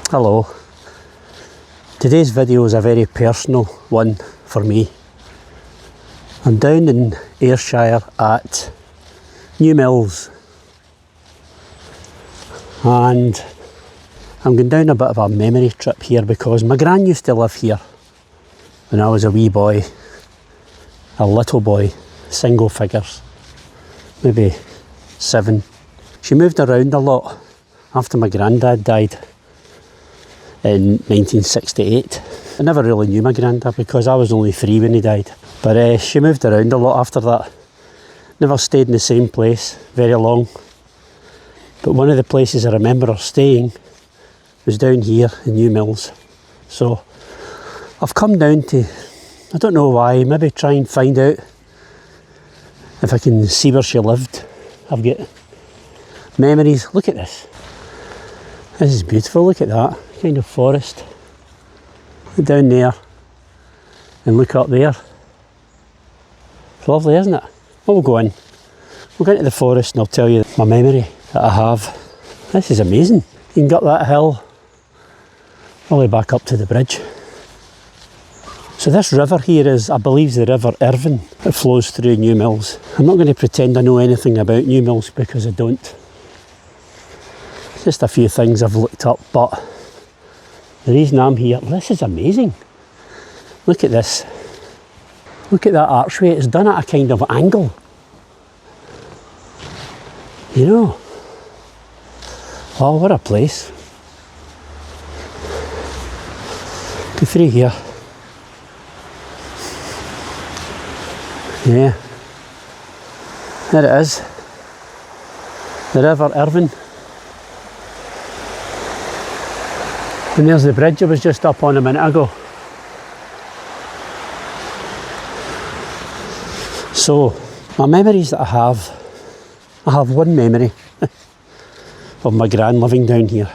Hello. Today's video is a very personal one for me. I'm down in Ayrshire at Newmilns and I'm going down a bit of a memory trip here because my gran used to live here when I was a wee boy, a little boy, single figures, maybe 7. She moved around a lot after my granddad died in 1968. I never really knew my granddad because I was only 3 when he died. But she moved around a lot after that. Never stayed in the same place very long. But one of the places I remember her staying was down here in Newmilns. So I've come down to, I don't know why, maybe try and find out if I can see where she lived. I've got memories. Look at this. This is beautiful, look at that. Kind of forest. Look down there and look up there. It's lovely, isn't it? Well, we'll go in. We'll go into the forest and I'll tell you my memory that I have. This is amazing. You can go up that hill all the way back up to the bridge. So this river here is, I believe, the River Irvine. It flows through Newmilns. I'm not going to pretend I know anything about Newmilns because I don't. Just a few things I've looked up, but the reason I'm here, this is amazing. Look at this. Look at that archway. It's done at a kind of angle. You know. Oh, what a place. Go through here. Yeah. There it is. The River Irvine. And there's the bridge I was just up on a minute ago. So, my memories that I have one memory of my gran living down here.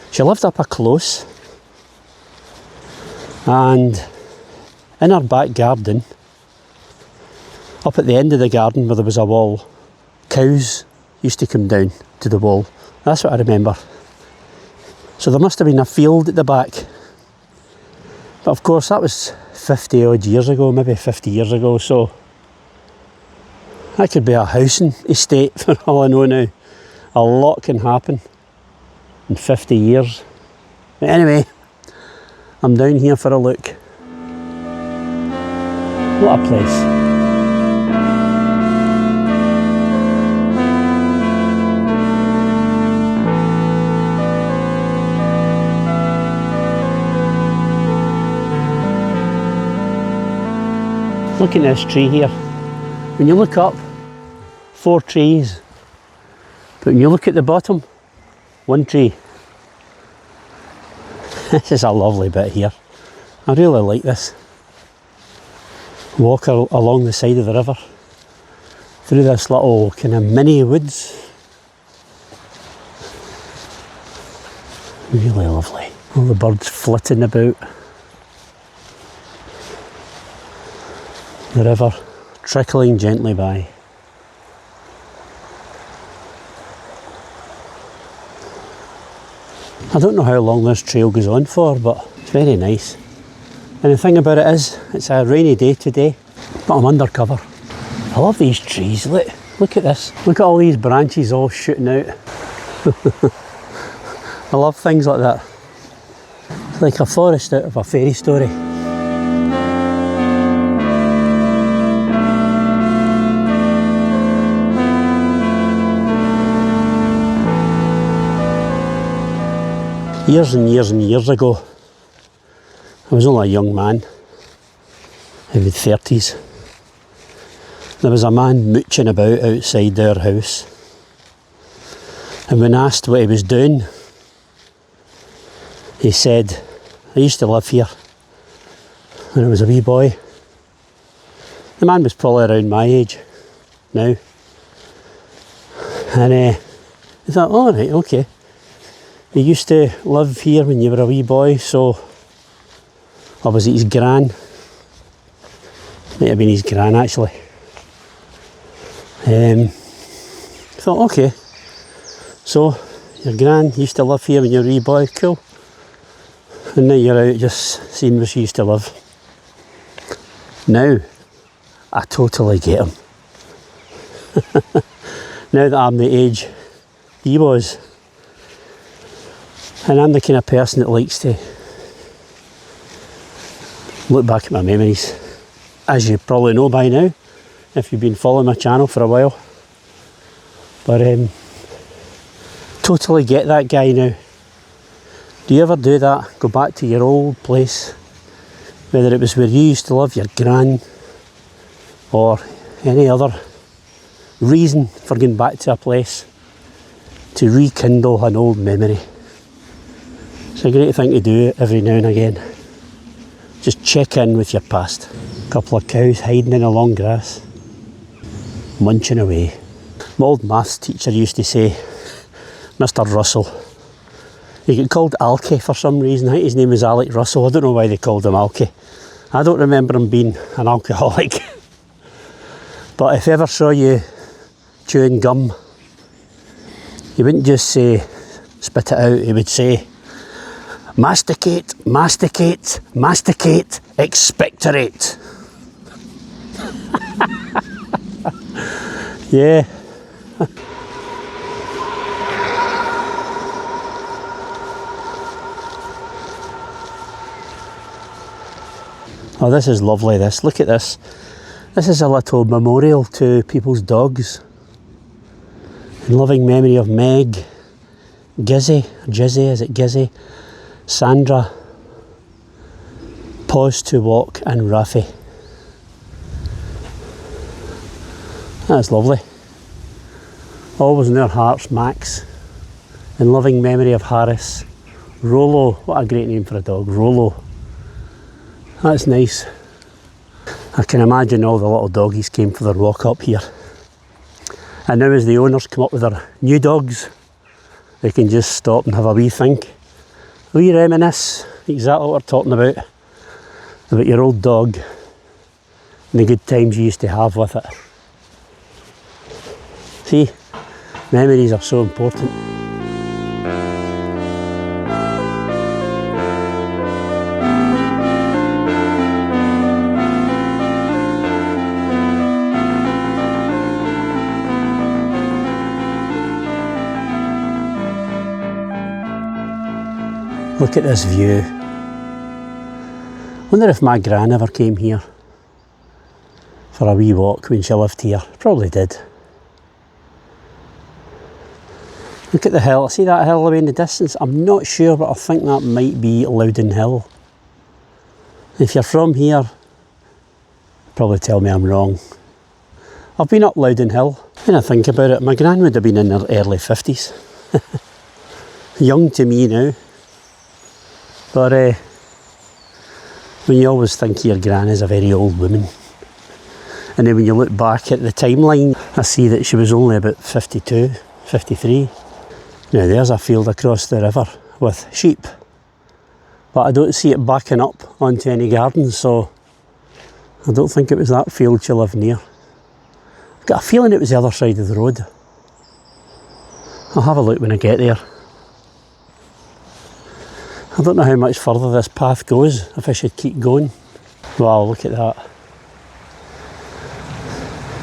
She lived up a close, and in her back garden, up at the end of the garden where there was a wall, cows used to come down to the wall. That's what I remember. So there must have been a field at the back. But of course that was 50 odd years ago, maybe 50 years ago, so that could be a housing estate for all I know now. A lot can happen in 50 years. But anyway, I'm down here for a look. What a place. Look at this tree here. When you look up, 4 trees. But when you look at the bottom, 1 tree. This is a lovely bit here. I really like this. Walk along the side of the river. Through this little kind of mini woods. Really lovely. All the birds flitting about. The river trickling gently by. I don't know how long this trail goes on for, but it's very nice. And the thing about it is, it's a rainy day today, but I'm undercover. I love these trees, look at this. Look at all these branches all shooting out. I love things like that. It's like a forest out of a fairy story. Years and years and years ago, I was only a young man, in the 30s. There was a man mooching about outside our house, and when asked what he was doing, he said, I used to live here when I was a wee boy. The man was probably around my age now, and I thought, oh right, okay. You used to live here when you were a wee boy, so, or was it his gran? Might have been his gran actually. I thought, okay, so your gran used to live here when you were a wee boy, cool. And now you're out just seeing where she used to live. Now, I totally get him. Now that I'm the age he was, and I'm the kind of person that likes to look back at my memories, as you probably know by now, if you've been following my channel for a while. But totally get that guy now. Do you ever do that? Go back to your old place, whether it was where you used to live, your gran, or any other reason for going back to a place to rekindle an old memory. It's a great thing to do every now and again. Just check in with your past. A couple of cows hiding in the long grass, munching away. My old maths teacher used to say, Mr. Russell. He got called Alky for some reason. I think his name was Alec Russell. I don't know why they called him Alky. I don't remember him being an alcoholic. But if I ever saw you chewing gum, he wouldn't just say, spit it out, he would say, masticate, masticate, masticate, expectorate. Yeah. Oh, this is lovely, this. Look at this. This is a little memorial to people's dogs. In loving memory of Meg, Gizzy, is it Gizzy? Sandra, Pause to Walk, and Raffy. That's lovely. Always in our hearts, Max. In loving memory of Harris. Rolo, what a great name for a dog, Rolo. That's nice. I can imagine all the little doggies came for their walk up here. And now as the owners come up with their new dogs, they can just stop and have a wee think. A wee reminisce, exactly what we're talking about your old dog and the good times you used to have with it. See, memories are so important. Look at this view. Wonder if my gran ever came here for a wee walk when she lived here. Probably did. Look at the hill. See that hill away in the distance? I'm not sure, but I think that might be Loudon Hill. If you're from here, probably tell me I'm wrong. I've been up Loudon Hill. When I think about it, my gran would have been in her early 50s. Young to me now. But when you always think of your gran as a very old woman, and then when you look back at the timeline, I see that she was only about 52, 53. Now there's a field across the river with sheep, but I don't see it backing up onto any gardens, so I don't think it was that field she lived near. I've got a feeling it was the other side of the road. I'll have a look when I get there. I don't know how much further this path goes, if I should keep going. Wow, look at that.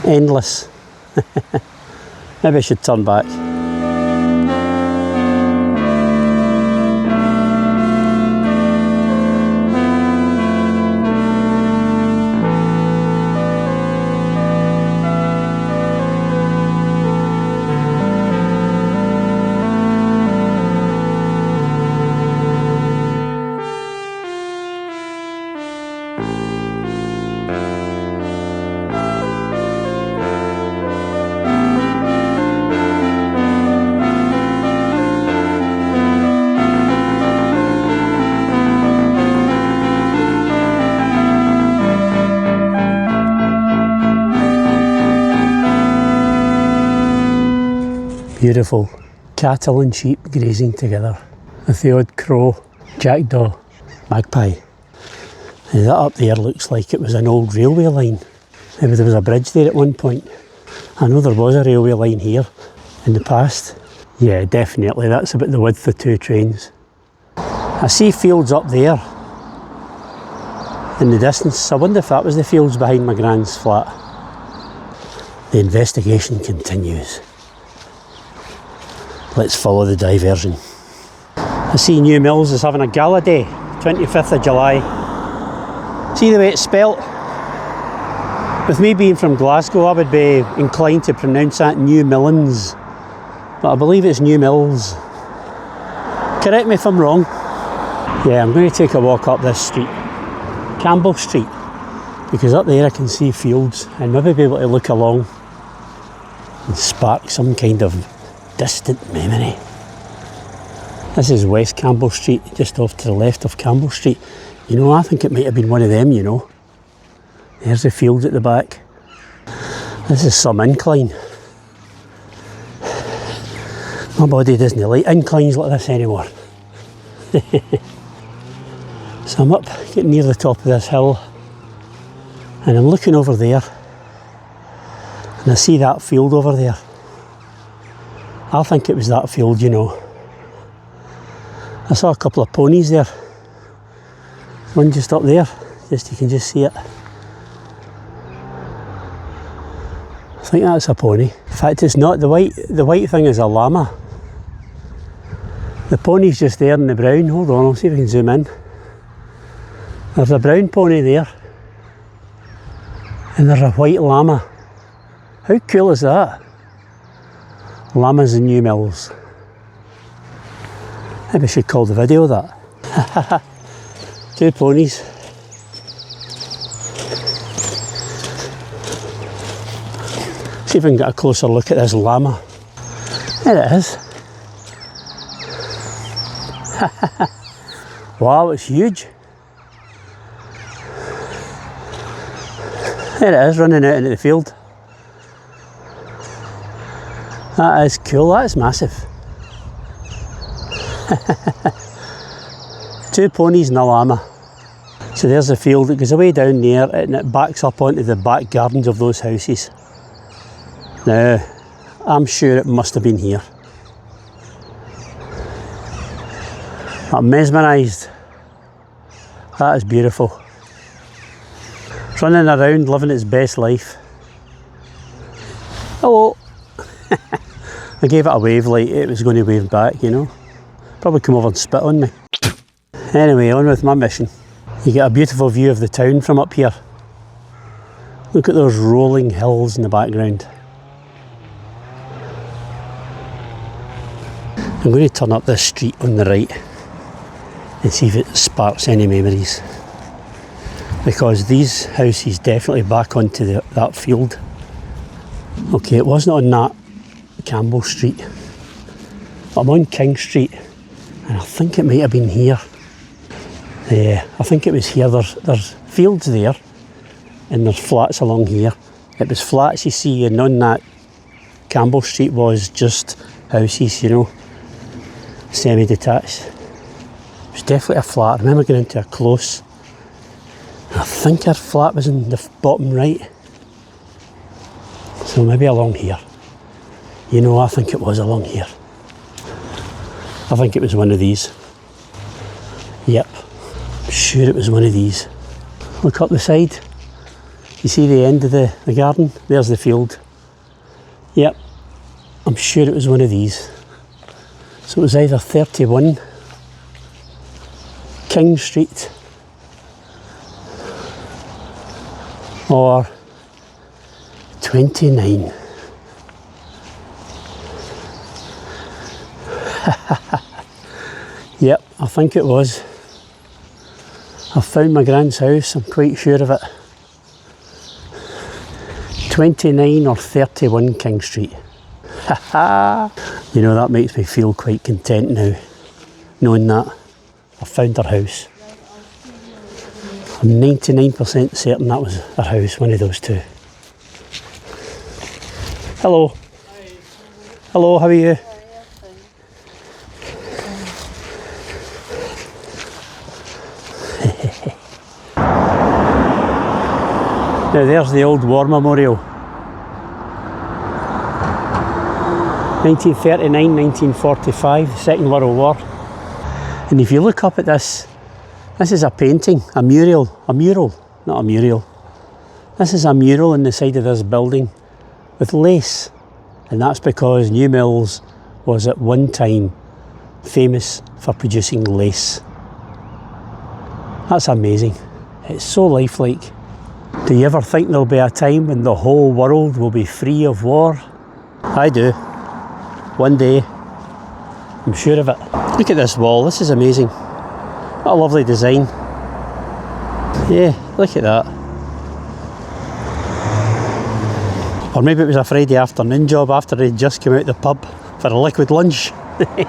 Endless. Maybe I should turn back. Beautiful cattle and sheep grazing together with the odd crow, jackdaw, magpie. And that up there looks like it was an old railway line. Maybe there was a bridge there at one point. I know there was a railway line here in the past. Yeah, definitely, that's about the width of 2 trains. I see fields up there in the distance. I wonder if that was the fields behind my Gran's flat. The investigation continues. Let's follow the diversion. I see Newmilns is having a gala day, 25th of July. See the way it's spelt? With me being from Glasgow, I would be inclined to pronounce that Newmilns, but I believe it's Newmilns. Correct me if I'm wrong. Yeah, I'm going to take a walk up this street, Campbell Street, because up there I can see fields and maybe be able to look along and spark some kind of distant memory. This is West Campbell Street, just off to the left of Campbell Street. You know, I think it might have been one of them, you know. There's the fields at the back. This is some incline. My body doesn't like inclines like this anymore. So I'm up, getting near the top of this hill, and I'm looking over there, and I see that field over there. I think it was that field, you know. I saw a couple of ponies there. One just up there, you can just see it. I think that's a pony. In fact, it's not. The white thing is a llama. The pony's just there in the brown. Hold on, I'll see if I can zoom in. There's a brown pony there, and there's a white llama. How cool is that? Llamas in Newmilns. Maybe I should call the video that. 2 ponies. See if I can get a closer look at this llama. There it is. Wow, it's huge. There it is, running out into the field. That is cool, that is massive. 2 ponies and a llama. So there's the field, it goes away down there and it backs up onto the back gardens of those houses. Now, I'm sure it must have been here. I'm mesmerised. That is beautiful. It's running around, living its best life. Hello. I gave it a wave like it was going to wave back, you know. Probably come over and spit on me. Anyway, on with my mission. You get a beautiful view of the town from up here. Look at those rolling hills in the background. I'm going to turn up this street on the right and see if it sparks any memories. Because these houses definitely back onto that field. Okay, it wasn't on that Campbell Street. I'm on King Street and I think it might have been here. Yeah, I think it was here. There's fields there and there's flats along here. It was flats, you see, and on that Campbell Street was just houses, you know, semi-detached. It was definitely a flat. I remember going into a close. I think our flat was in the bottom right. So maybe along here. You know, I think it was along here. I think it was one of these. Yep, I'm sure it was one of these. Look up the side. You see the end of the garden? There's the field. Yep, I'm sure it was one of these. So it was either 31 King Street or 29. Yep, I think it was. I found my Gran's house, I'm quite sure of it. 29 or 31 King Street. You know, that makes me feel quite content now, knowing that I found her house. I'm 99% certain that was her house, one of those 2. Hello. Hi. Hello, how are you? Now there's the old war memorial. 1939, 1945, Second World War. And if you look up at this is a painting, a mural, not a mural. This is a mural on the side of this building with lace. And that's because Newmilns was at one time famous for producing lace. That's amazing. It's so lifelike. Do you ever think there'll be a time when the whole world will be free of war? I do. One day. I'm sure of it. Look at this wall. This is amazing. What a lovely design. Yeah, look at that. Or maybe it was a Friday afternoon job after they'd just come out the pub for a liquid lunch.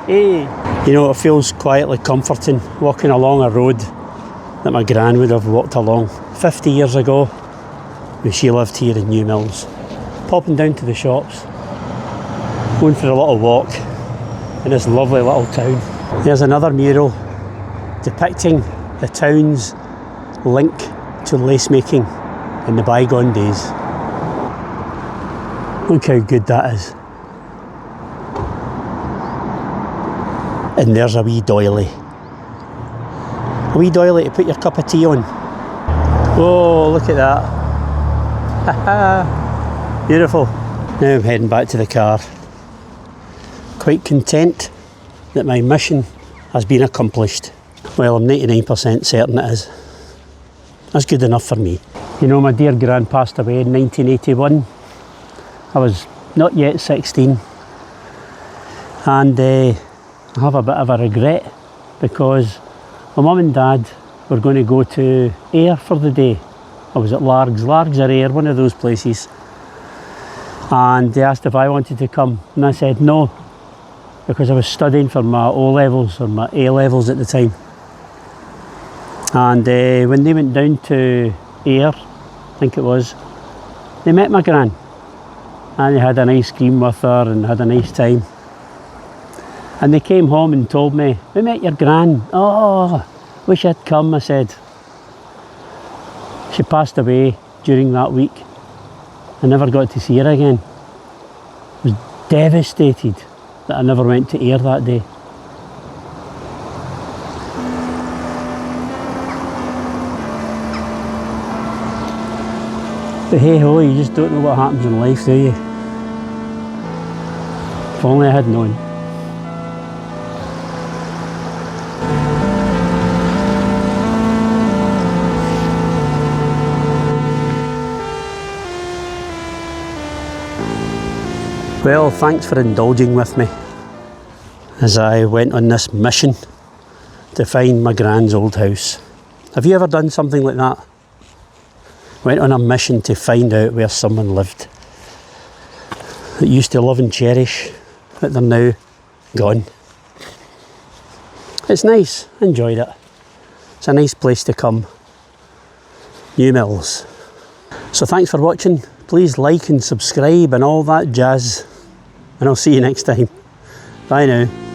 You know, it feels quietly comforting walking along a road that my gran would have walked along 50 years ago when she lived here in Newmilns. Popping down to the shops, going for a little walk in this lovely little town. There's another mural depicting the town's link to lace making in the bygone days. Look how good that is. And there's a wee doily. A wee doily to put your cup of tea on. Oh, look at that. Beautiful. Now I'm heading back to the car. Quite content that my mission has been accomplished. Well, I'm 99% certain it is. That's good enough for me. You know, my dear Gran passed away in 1981. I was not yet 16. And I have a bit of a regret because my mum and dad were going to go to Ayr for the day. I was at Largs or Ayr, one of those places. And they asked if I wanted to come, and I said no, because I was studying for my O-levels or my A-levels at the time. And when they went down to Ayr, I think it was, they met my gran, and they had an ice cream with her and had a nice time. And they came home and told me, we met your gran. Oh, wish I'd come. I said, she passed away during that week. I never got to see her again. I was devastated that I never went to Ayr that day. But hey ho, you just don't know what happens in life, do you? If only I had known. Well, thanks for indulging with me as I went on this mission to find my gran's old house. Have you ever done something like that? Went on a mission to find out where someone lived that you used to love and cherish, but they're now gone. It's nice, I enjoyed it. It's a nice place to come. Newmilns. So thanks for watching. Please like and subscribe and all that jazz. And I'll see you next time. Bye now.